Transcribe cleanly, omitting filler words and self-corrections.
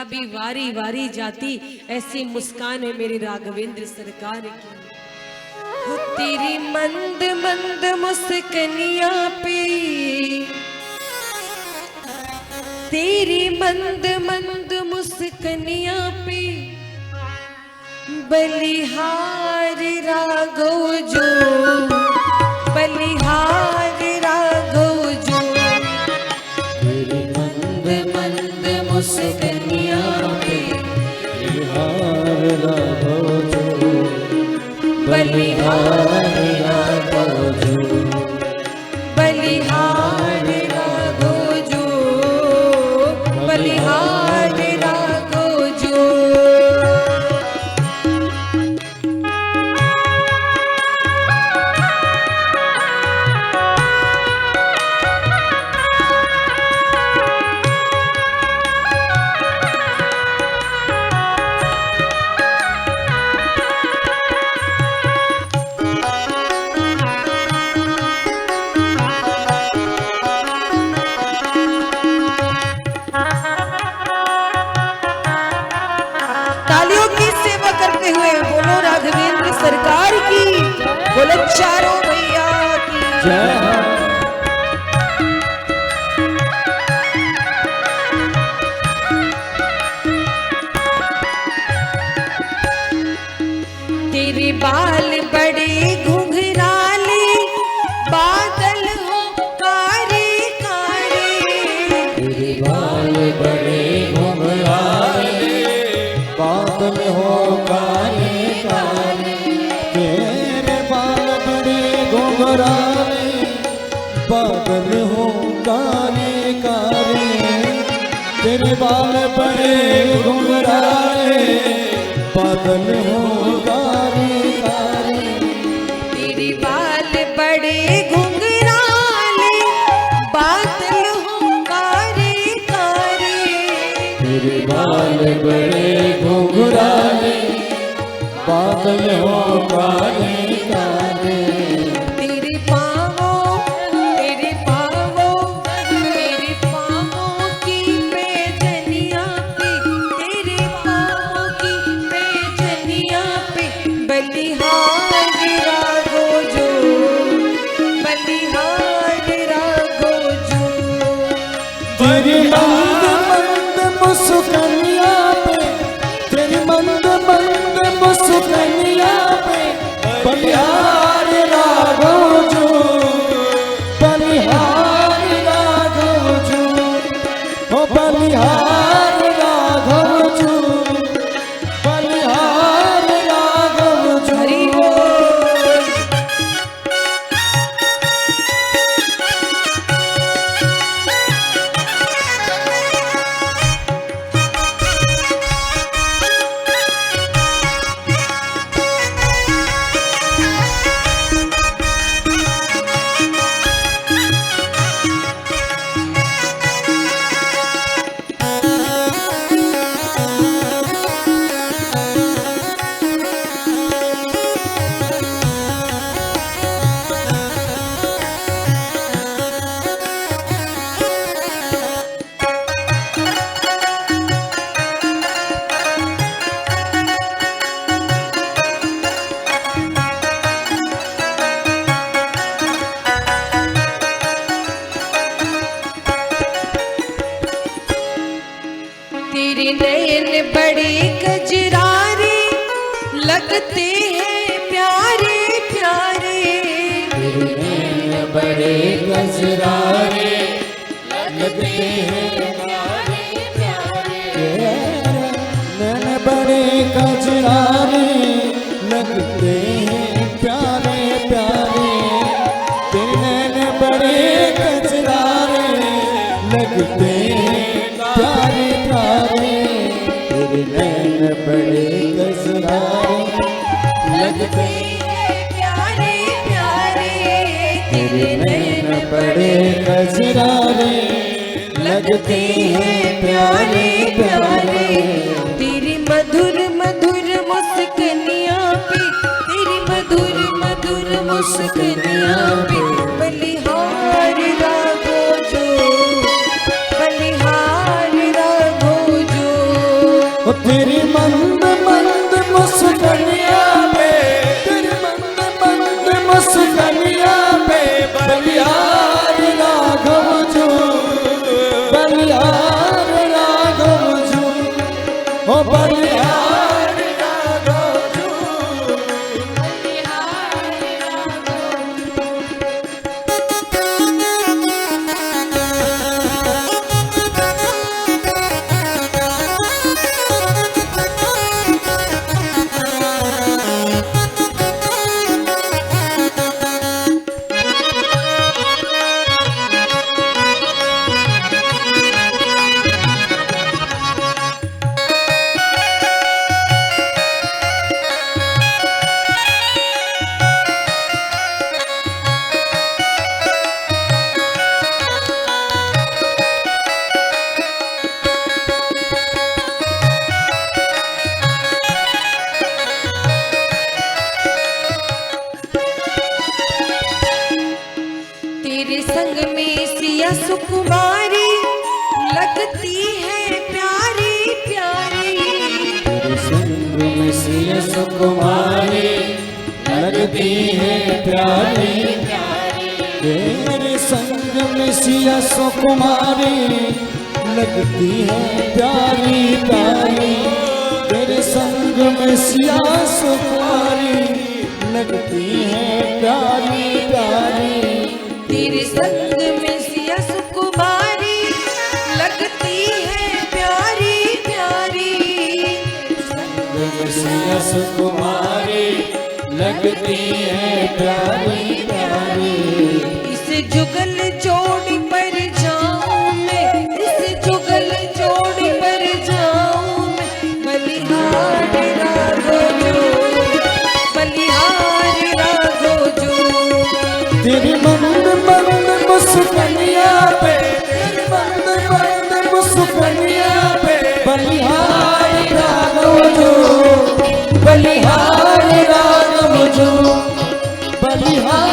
भी वारी वारी जाती, ऐसी मुस्कान है मेरी राघवेंद्र सरकार की। हो तेरी मंद मंद मुस्कनिया पे, तेरी मंद मंद मुस्कनिया पे बलिहार राघव जो, बलिहार राघव जो, तेरी मंद मंद मुस्कनिया पे बलिहार राघव जो, बलिहार राघव जो, बलिहार राघव जो, बलिहार राघव जो। तालियों की सेवा करते हुए बोलो राघवेंद्र सरकार की, बोलो चारों भैया की जय। तेरे बाल बड़े घुंघराले, बादल हो कारे कारे, तेरे बाल बड़े घुंघराले, बादल हो काले काले, तेरे बाल बड़े घुंघराले, बादल हो काले काले, तेरे बाल बड़े घुंघराले, बादल हो काले काले, तेरे बाल बड़े घुंघराले, बादल हो कारे कारे, तेरे बाल बड़े घुंघराले, बादल हो काले काले, तेरे पाँवों, तेरे पाँवों, तेरे पाँवों की पैजनिया पे, तेरे पाँवों की पैजनिया पे बलिहार राघव जो, बलिहार राघव जो। तेरी मंद मंद मुस्कनिया पे, तेरी मंद मंद मुस्कनिया पे बलिहार राघव जो, बलिहार राघव जो, ओ बलिहार राघव जो, बलिहार राघव जो। हरि बोल। तेरे नयन बड़े कजरारे, लगते हैं प्यारे प्यारे, तेरे नैन बड़े गजरारे, लगते हैं प्यारे प्यारे, नैन बड़े गजरारे, लगते हैं प्यारे प्यारे, तेरे नैन बड़े गजरारे, लगते हैं प्यारे प्यारे, तेरे नैन बड़े गजरारे, लगते हैं प्यारे प्यारे, तेरे नैन बड़े गजरारे, लगते हैं प्यारे प्यारे, तेरी मधुर मधुर मुस्कनिया पे, तेरी मधुर मधुर मुस्कनिया पे बलिहार राघव जो, बलिहार राघव जो। ओ तेरी मंद मंद मुस्कानिया पे, तेरी मंद मंद मुस्कानिया पे बलिहार राघव जो, बलिहार राघव जो, ओ बलिहार राघव जो। तेरे संग में सिया सुकुमारी लगती है प्यारी प्यारी। तेरे संग में सिया सुकुमारी लगती है प्यारी प्यारी। तेरे संग में सिया सुकुमारी लगती है प्यारी प्यारी। तेरे संग में सिया सुकुमारी लगती है प्यारी प्यारी। तेरे संग में सिया सुकुमारी लगती है प्यारी प्यारी। संग में सिया सुकुमारी लगती है प्यारी प्यारी। इस जुगल जोड़ी पर जाऊं मैं, इस जुगल जोड़ी पर जाऊं मैं, बलिहार राघव जो, बलिहार राघव जो। तेरी मंद मंद मुस्कानिया पे, तेरी मंद मंद मुस्कानिया पे बलिहार राघव जो, बलिहार राघव जो, बलिहार